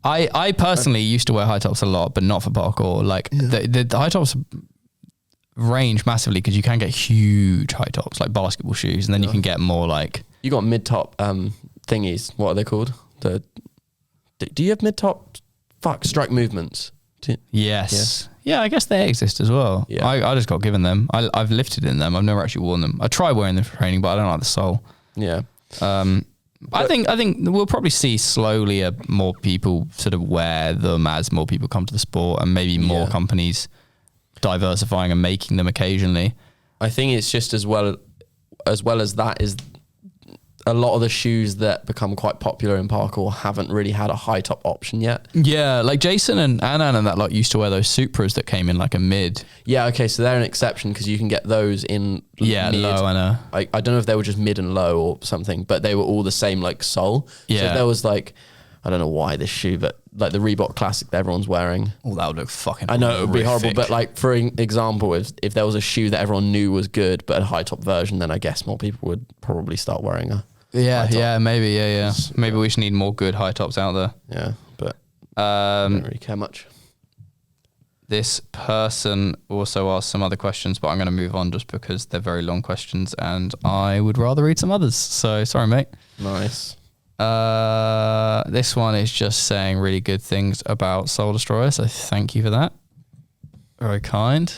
I personally used to wear high tops a lot, but not for parkour. Like the high tops range massively because you can get huge high tops like basketball shoes, and then you can get more like you got mid top thingies. What are they called? Do you have mid top strike movements? Yes. Yeah, I guess they exist as well. Yeah. I just got given them. I've lifted in them. I've never actually worn them. I try wearing them for training, but I don't like the sole. Yeah. I think we'll probably see slowly more people sort of wear them as more people come to the sport, and maybe more companies diversifying and making them occasionally. I think it's just as well as that is a lot of the shoes that become quite popular in parkour haven't really had a high top option yet. Yeah, like Jason and Annan and that lot used to wear those Supras that came in like a mid. Yeah, okay, so they're an exception because you can get those in mid. Low and I don't know if they were just mid and low or something, but they were all the same like sole. Yeah. So there was like, I don't know why this shoe, but like the Reebok Classic that everyone's wearing. Oh, that would look fucking I know it would be horrible, but like for example, if there was a shoe that everyone knew was good but a high top version, then I guess more people would probably start wearing a maybe maybe we should need more good high tops out there. Yeah, but I don't really care much. This person also asked some other questions, but I'm going to move on just because they're very long questions and I would rather read some others. So sorry, mate. Nice. This one is just saying really good things about Soul Destroyer, so thank you for that. Very kind.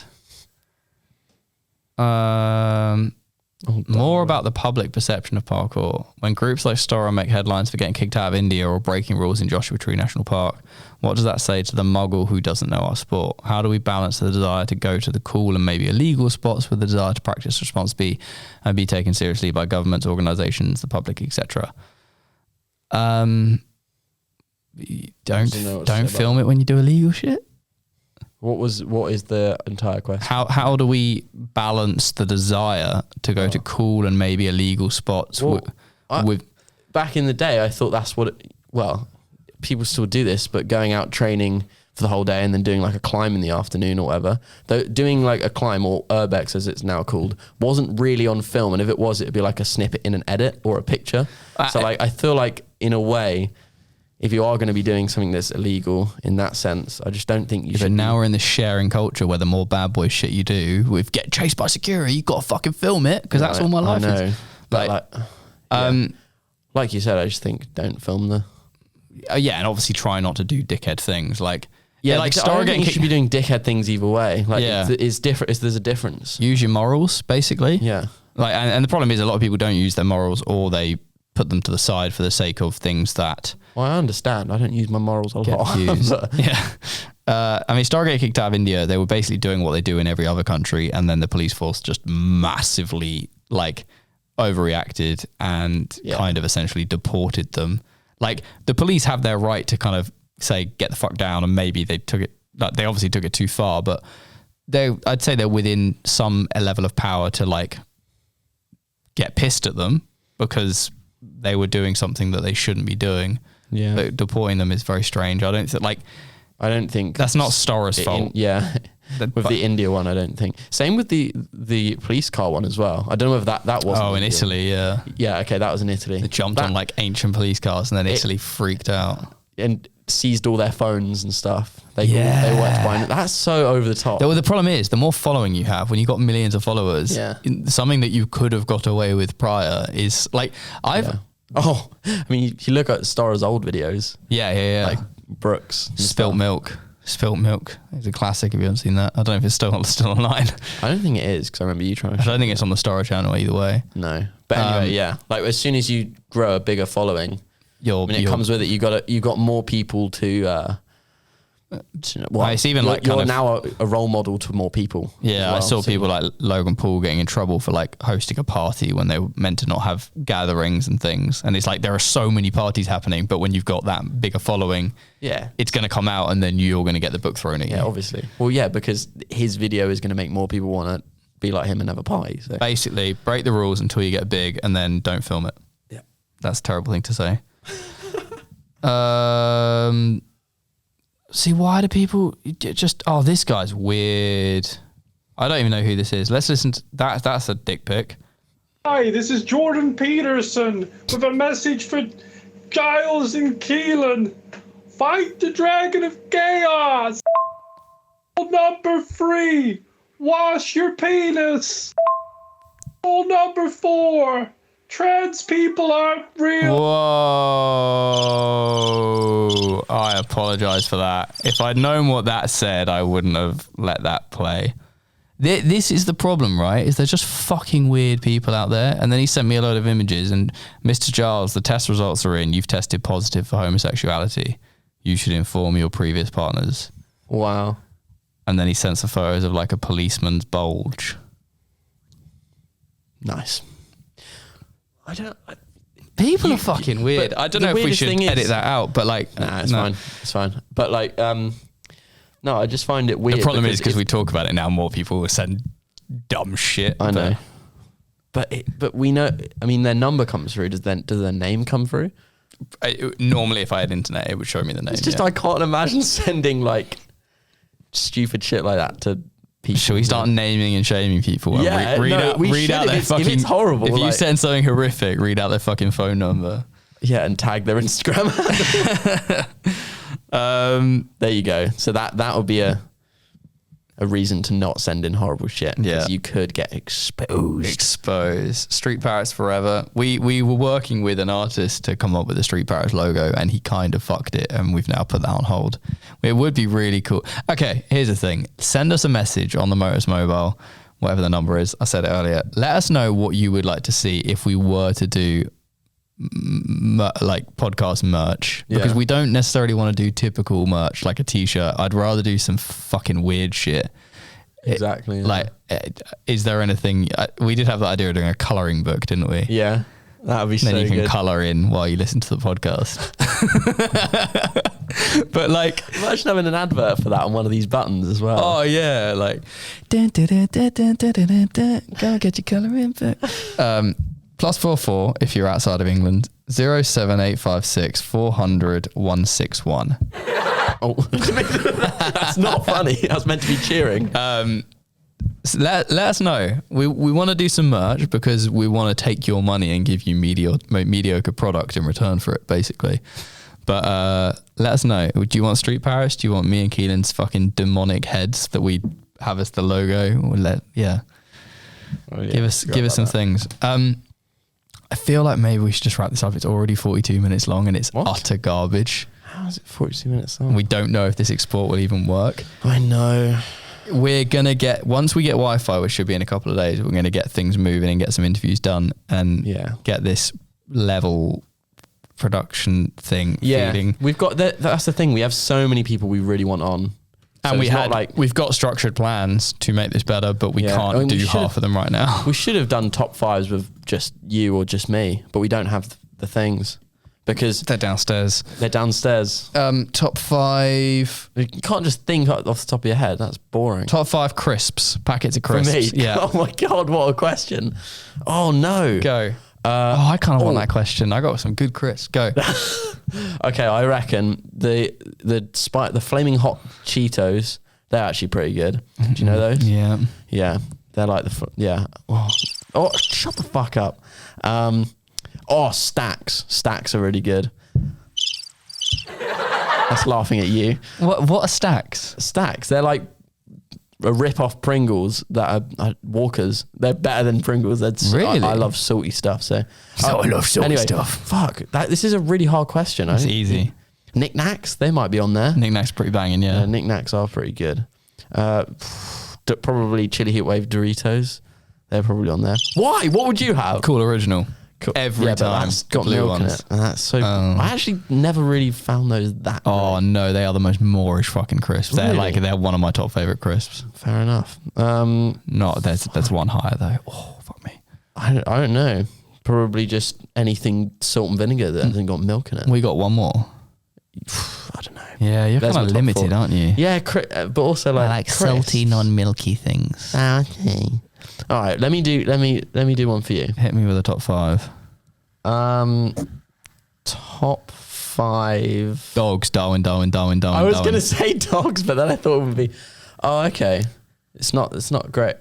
More about the public perception of parkour. When groups like Stora make headlines for getting kicked out of India or breaking rules in Joshua Tree National Park, what does that say to the muggle who doesn't know our sport? How do we balance the desire to go to the cool and maybe illegal spots with the desire to practice responsibly and be taken seriously by governments, organisations, the public, etc.? Don't film it when you do illegal shit. What is the entire question? How do we balance the desire to go to cool and maybe illegal spots with back in the day I thought that's what people still do this, but going out training for the whole day and then doing like a climb in the afternoon or whatever, though doing like a climb or urbex as it's now called wasn't really on film, and if it was, it'd be like a snippet in an edit or a picture. So like I feel like in a way, if you are going to be doing something that's illegal in that sense, I just don't think you should. But now we're in the sharing culture where the more bad boy shit you do with get chased by security, you got to fucking film it because that's all my life is. Like you said, I just think don't film the. And obviously try not to do dickhead things like. Yeah, like I don't think you should be doing dickhead things either way. Like it's different. There's a difference. Use your morals, basically. Yeah. Like, and the problem is a lot of people don't use their morals, or they put them to the side for the sake of things that. Well, I understand. I don't use my morals a lot. Yeah. I mean, Stargate kicked out of India. They were basically doing what they do in every other country, and then the police force just massively like overreacted and kind of essentially deported them. Like the police have their right to kind of say get the fuck down, and maybe they took it. Like, they obviously took it too far, but I'd say they're within some level of power to like get pissed at them because they were doing something that they shouldn't be doing. Yeah, but deporting them is very strange. I don't think that's not Stora's fault. With the India one, I don't think. Same with the police car one as well. I don't know if that wasn't. Oh, in Italy, yeah. Yeah, okay, that was in Italy. They jumped on like ancient police cars, and then Italy freaked out and seized all their phones and stuff. They weren't buying it. That's so over the top. The problem is, the more following you have, when you've got millions of followers, something that you could have got away with prior is like Oh, I mean, you look at Stora's old videos. Yeah. Like Brooks. Spilt Milk. It's a classic if you haven't seen that. I don't know if it's still online. I don't think it is because I remember you trying to. I don't think it's on the Stora channel either way. No. But anyway, like as soon as you grow a bigger following, it comes with it. You got more people to Well, it's even like you're now a role model to more people. Yeah, I saw people like Logan Paul getting in trouble for like hosting a party when they were meant to not have gatherings and things. And it's like there are so many parties happening, but when you've got that bigger following, it's going to come out and then you're going to get the book thrown at you. Yeah, obviously. Well, yeah, because his video is going to make more people want to be like him and have a party. So basically, break the rules until you get big and then don't film it. Yeah, that's a terrible thing to say. See, why do people just... Oh, this guy's weird. I don't even know who this is. Let's listen to that. That's a dick pic. Hi, this is Jordan Peterson with a message for Giles and Kelan. Fight the Dragon of Chaos. Number 3, wash your penis. Number 4, trans people aren't real. Whoa. I apologize for that. If I'd known what that said, I wouldn't have let that play. This is the problem, right? Is there's just fucking weird people out there. And then he sent me a load of images and Mr. Giles, the test results are in. You've tested positive for homosexuality. You should inform your previous partners. Wow. And then he sent some photos of like a policeman's bulge. Nice. People are fucking weird. I don't know if we should edit that out, but like... Nah, it's fine. It's fine. But like, no, I just find it weird. The problem is because we talk about it now, more people will send dumb shit. I know. But we know, I mean, their number comes through. Does their name come through? Normally, if I had internet, it would show me the name. It's just, I can't imagine sending like stupid shit like that to people. Should we start naming and shaming people? Yeah, read out their fucking... If it's horrible. If you send something horrific, read out their fucking phone number. Yeah, and tag their Instagram. There you go. So that would be a reason to not send in horrible shit. Yeah. You could get exposed. Street Parrots forever. We were working with an artist to come up with the Street Parrots logo and he kind of fucked it and we've now put that on hold. It would be really cool. Okay, here's the thing. Send us a message on the Motus mobile, whatever the number is. I said it earlier. Let us know what you would like to see if we were to do like podcast merch, because we don't necessarily want to do typical merch like a t-shirt. I'd rather do some fucking weird shit. Exactly. Is there anything... we did have the idea of doing a colouring book, didn't we? Yeah. That would be so good. Then you can colour in while you listen to the podcast. But like... Imagine having an advert for that on one of these buttons as well. Oh yeah, like... Go get your colouring book. +44 if you're outside of England. 07856 400 161. Oh, that's not funny. That's meant to be cheering. So let us know. We want to do some merch because we want to take your money and give you mediocre product in return for it, basically. But let us know. Do you want Street Parrots? Do you want me and Keelan's fucking demonic heads that we have as the logo? Give us some things. I feel like maybe we should just wrap this up. It's already 42 minutes long and it's utter garbage. How is it 42 minutes long? We don't know if this export will even work. I know. We're going to get, once we get Wi-Fi, which should be in a couple of days, we're going to get things moving and get some interviews done and get this level production thing feeding. We've got that's the thing. We have so many people we really want on. And so we've got structured plans to make this better, but we can't do half of them right now. We should have done top 5s with just you or just me, but we don't have the things because they're downstairs. Top 5. You can't just think off the top of your head. That's boring. Top 5 crisps, packets of crisps. For me? Yeah. Oh my God, what a question. Oh no. Go. I kind of want that question. I got some good crisps. Go. Okay, I reckon the flaming hot Cheetos, they're actually pretty good. Do you know those? Yeah. Yeah. They're like Oh, shut the fuck up. Stacks. Stacks are really good. That's laughing at you. What are Stacks? Stacks. They're like a rip-off Pringles that are Walkers. They're better than Pringles. Really? I love salty stuff. So I love salty stuff. Fuck. This is a really hard question. It's easy. Knick Knacks, they might be on there. Knick Knacks pretty banging, yeah. Knick Knacks are pretty good. Probably Chili Heatwave Doritos. They're probably on there. Why? What would you have? Cool Original. Cool. every Yeah, but time. that's got blue milk in ones. it, and that's so. I actually never really found those that. Oh great. no, they are the most Moorish fucking crisps. They're Really? they're one of my top favorite crisps. Fair enough. Not there's one higher though. Oh fuck me. I don't know. Probably just anything salt and vinegar that hasn't got milk in it. We got one more. I don't know. Yeah, you're There's kind my of top limited, 4. aren't you? Yeah, but also like crisps. non-milky things. Okay. All right, let me do one for you. Hit me with a top 5. Top 5 Dogs, Darwin. I was gonna say dogs, but then I thought it would be. Oh, okay. It's not great.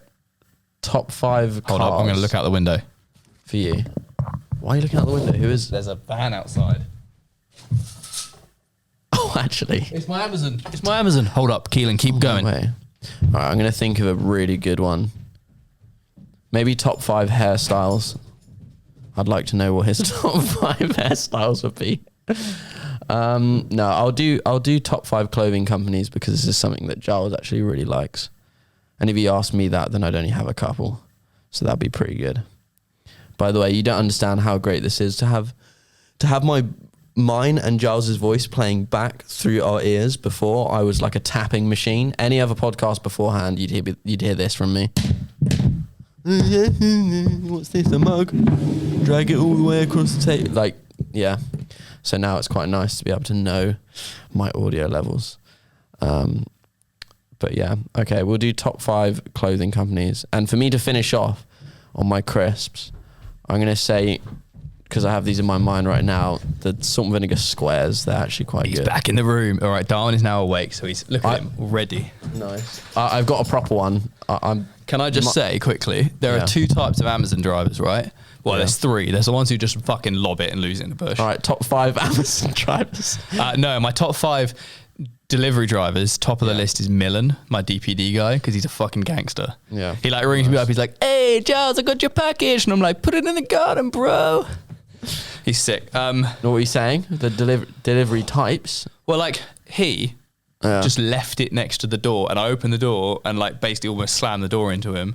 Top 5 Hold up, I'm gonna look out the window. for you. Why are you looking out the window? Who is? There's a van outside. Oh, actually. It's my Amazon. Hold up, Kelan, keep going. Wait. All right, I'm gonna think of a really good one. Maybe top 5 hairstyles. I'd like to know what his top 5 hairstyles would be. No, I'll do top 5 clothing companies because this is something that Giles actually really likes. And if he asked me that, then I'd only have a couple. So that'd be pretty good. By the way, you don't understand how great this is to have mine and Giles's voice playing back through our ears. Before I was like a tapping machine. Any other podcast beforehand, you'd hear this from me. What's this, a mug? Drag it all the way across the table. Like, yeah. So now it's quite nice to be able to know my audio levels. But yeah, okay, we'll do top 5 clothing companies. And for me to finish off on my crisps, I'm going to say, because I have these in my mind right now, the salt and vinegar squares, they're actually quite He's good. back in the room. All right, Darwin is now awake, so look at him already. Nice. I've got a proper one. Can I just say quickly, there Yeah. are 2 types of Amazon drivers, right? Well, Yeah. there's 3. There's the ones who just fucking lob it and lose it in the bush. All right, top 5 Amazon drivers. No, my top 5 delivery drivers, top of the list is Millen, my DPD guy, because he's a fucking gangster. Yeah. He like rings me up, he's like, "Hey, Giles, I got your package." And I'm like, "Put it in the garden, bro." He's sick. What were you saying? The delivery types? Well, like, he just left it next to the door, and I opened the door and like basically almost slammed the door into him,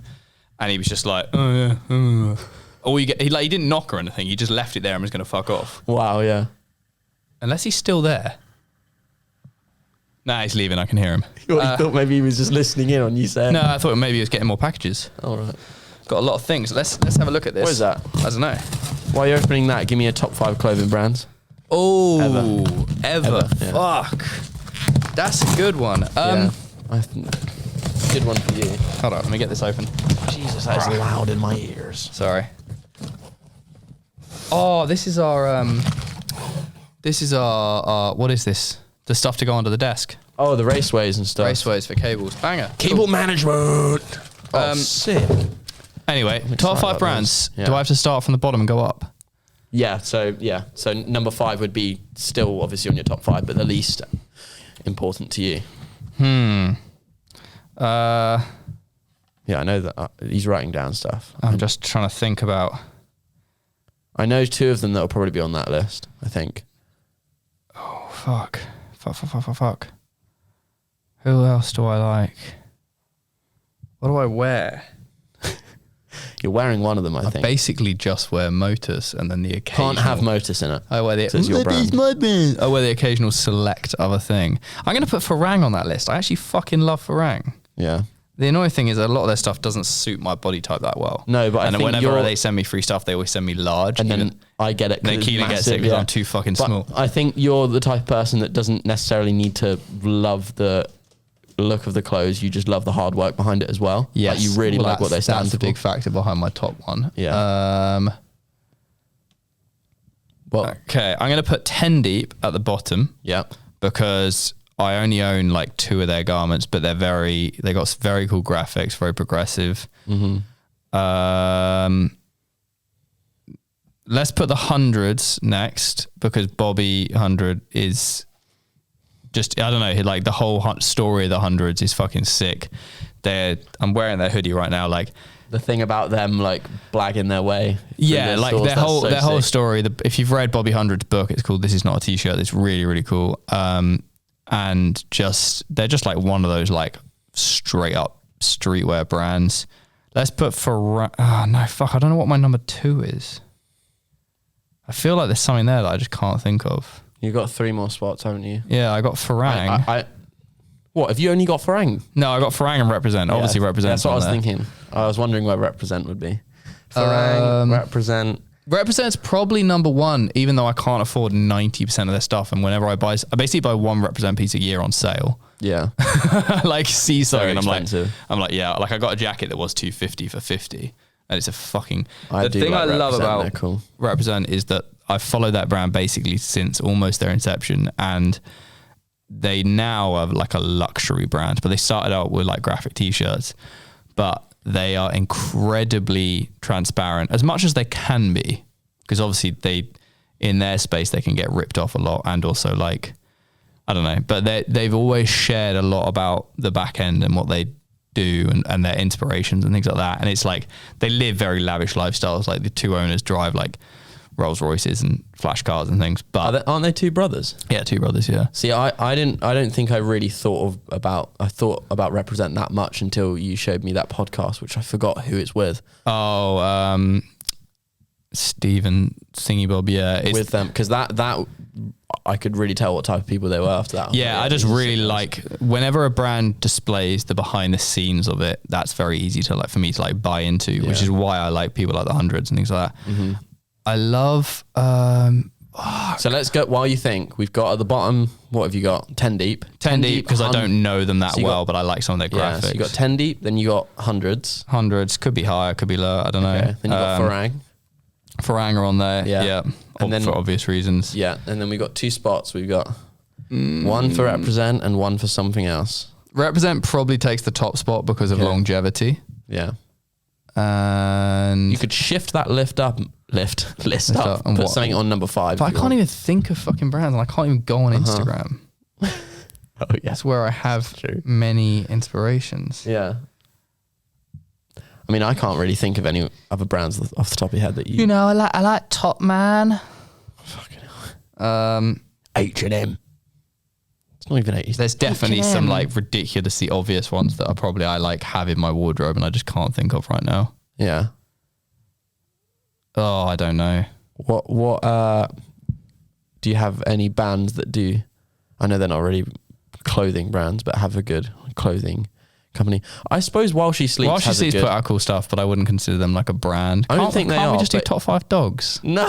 and he was just like, "Oh yeah." Or he didn't knock or anything. He just left it there and was going to fuck off. Wow, yeah. Unless he's still there. Nah, he's leaving. I can hear him. You thought maybe he was just listening in on you saying. No, I thought maybe he was getting more packages. All right. Got a lot of things. Let's have a look at this. What is that? I don't know. While you're opening that, give me a top 5 clothing brands. Oh, ever. Yeah. Fuck. That's a good one. Good one for you. Hold on, let me get this open. Jesus, that is loud in my ears. Sorry. Oh, this is our what is this? The stuff to go under the desk. Oh, the raceways and stuff. Raceways for cables. Banger. Cable management. Sick. Anyway, I'm top excited 5 about brands. this. Yeah. Do I have to start from the bottom and go up? Yeah, so number 5 would be still obviously on your top 5, but the least important to you. Yeah, I know that he's writing down stuff. I'm just trying to think about. I know 2 of them that will probably be on that list, I think. Oh, fuck. Who else do I like? What do I wear? You're wearing one of them, I I think. basically just wear Motus and then the occasional. Can't have Motus in it. I wear the. So it's your brand. I wear the occasional select other thing. I'm going to put Farang on that list. I actually fucking love Farang. Yeah. The annoying thing is a lot of their stuff doesn't suit my body type that well. No, but I and think whenever they send me free stuff, they always send me large. And then I get it. And then Kelan gets it because I'm too fucking small. I think you're the type of person that doesn't necessarily need to love the look of the clothes. You just love the hard work behind it as well. Yes. Like you really like what they stand for. That's a big factor behind my top one. Yeah. Well, Okay, I'm going to put 10 Deep at the bottom. yeah. Because I only own like 2 of their garments, but they got very cool graphics, very progressive. Let's put the 100s next because Bobby 100 is just, I don't know, like the whole story of the 100s is fucking sick. I'm wearing their hoodie right now, like The thing about them like blagging their way. Yeah, like their whole story. If you've read Bobby 100's book, it's called "This Is Not a T-Shirt." It's really, really cool. And they're just like one of those like straight up streetwear brands. Let's put no, fuck, I don't know what my number 2 is. I feel like there's something there that I just can't think of. You've got 3 more spots, haven't you? Yeah, I got Farang. What, have you only got Farang? No, I got Farang and Represent. Obviously, Represent. That's what I was thinking. I was wondering where Represent would be. Farang, Represent. Represent's probably number 1, even though I can't afford 90% of their stuff. And whenever I basically buy 1 Represent piece a year on sale. Yeah. Like see something and expensive. I'm like, yeah, like I got a jacket that was $250 for $50. And it's a fucking... The thing I love about cool. Represent is that I've followed that brand basically since almost their inception, and they now are like a luxury brand, but they started out with like graphic t-shirts, but they are incredibly transparent as much as they can be, because obviously they, in their space, they can get ripped off a lot, and also like, I don't know, but they've always shared a lot about the back end and what they do and their inspirations and things like that. And it's like, they live very lavish lifestyles. Like the 2 owners drive like Rolls Royces and flash cars and things, but aren't they 2 brothers? Yeah, 2 brothers. Yeah. See, I don't think I really thought about Represent that much until you showed me that podcast, which I forgot who it's with. Oh, Stephen Thingy Bob. Yeah, with them, because that I could really tell what type of people they were after that. Yeah, I just really like whenever a brand displays the behind the scenes of it. That's very easy to like for me to like buy into, which is why I like people like the Hundreds and things like that. Mm-hmm. I love... so let's go, while you think, we've got at the bottom, what have you got? 10 deep? 10 deep, because I don't know them that well, but I like some of their graphics. So you got 10 deep, then you got Hundreds. Hundreds, could be higher, could be lower, I don't know. Then you got Farang. Farang are on there, yeah. And then, for obvious reasons. Yeah, and then we got 2 spots. We've got 1 for Represent and 1 for something else. Represent probably takes the top spot because of longevity. Yeah. And you could shift that list up, and put something on number 5. But I can't even think of fucking brands, and I can't even go on Instagram. Oh yeah, that's where I have many inspirations. Yeah. I mean, I can't really think of any other brands off the top of your head that you... You know, I like Top Man. Fucking hell. H&M. It's not even H&M. There's definitely some like ridiculously obvious ones that I like have in my wardrobe and I just can't think of right now. Yeah. Oh, I don't know. What do you have any bands that do... I know they're not really clothing brands, but have a good clothing company. I suppose While She Sleeps put out cool stuff, but I wouldn't consider them like a brand. I don't think they are. Can't we just do top 5 dogs? No,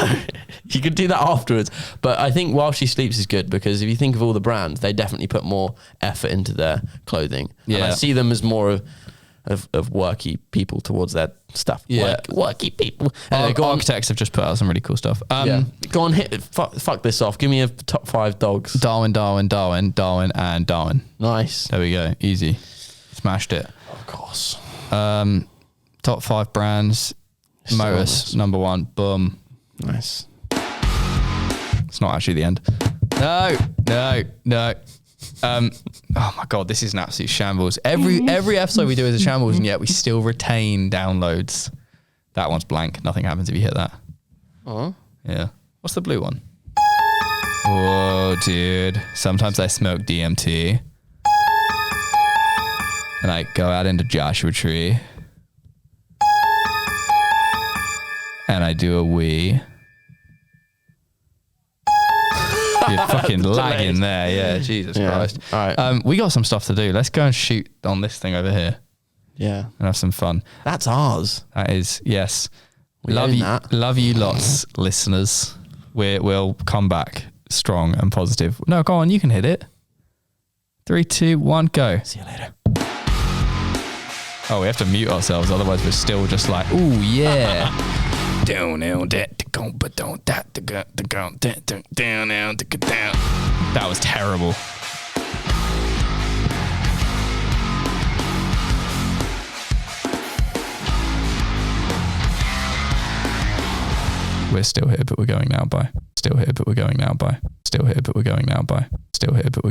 you could do that afterwards. But I think While She Sleeps is good, because if you think of all the brands, they definitely put more effort into their clothing. Yeah. And I see them as more of worky people towards their stuff. Yeah. Worky people. Architects have just put out some really cool stuff. Go on, fuck this off. Give me a top 5 dogs. Darwin, and Darwin. Nice. There we go. Easy. Smashed it. Of course. Top 5 brands. Motus, number 1. Boom. Nice. It's not actually the end. No. Oh my God, this is an absolute shambles. Every episode we do is a shambles, and yet we still retain downloads. That one's blank. Nothing happens if you hit that. Oh. Yeah. What's the blue one? Whoa, dude. Sometimes I smoke DMT. And I go out into Joshua Tree. And I do a wee. You're fucking lagging there. Yeah, Jesus Christ. All right. We got some stuff to do. Let's go and shoot on this thing over here. Yeah. And have some fun. That's ours. That is, yes. We own that. Love you lots, listeners. We'll come back strong and positive. No, go on. You can hit it. 3, 2, 1, go. See you later. Oh, we have to mute ourselves, otherwise we're still just like, ooh, yeah. That was terrible. We're still here, but we're going now. Bye. Still here, but we're going now. Bye. Still here, but we're going now. Bye. Still here, but we're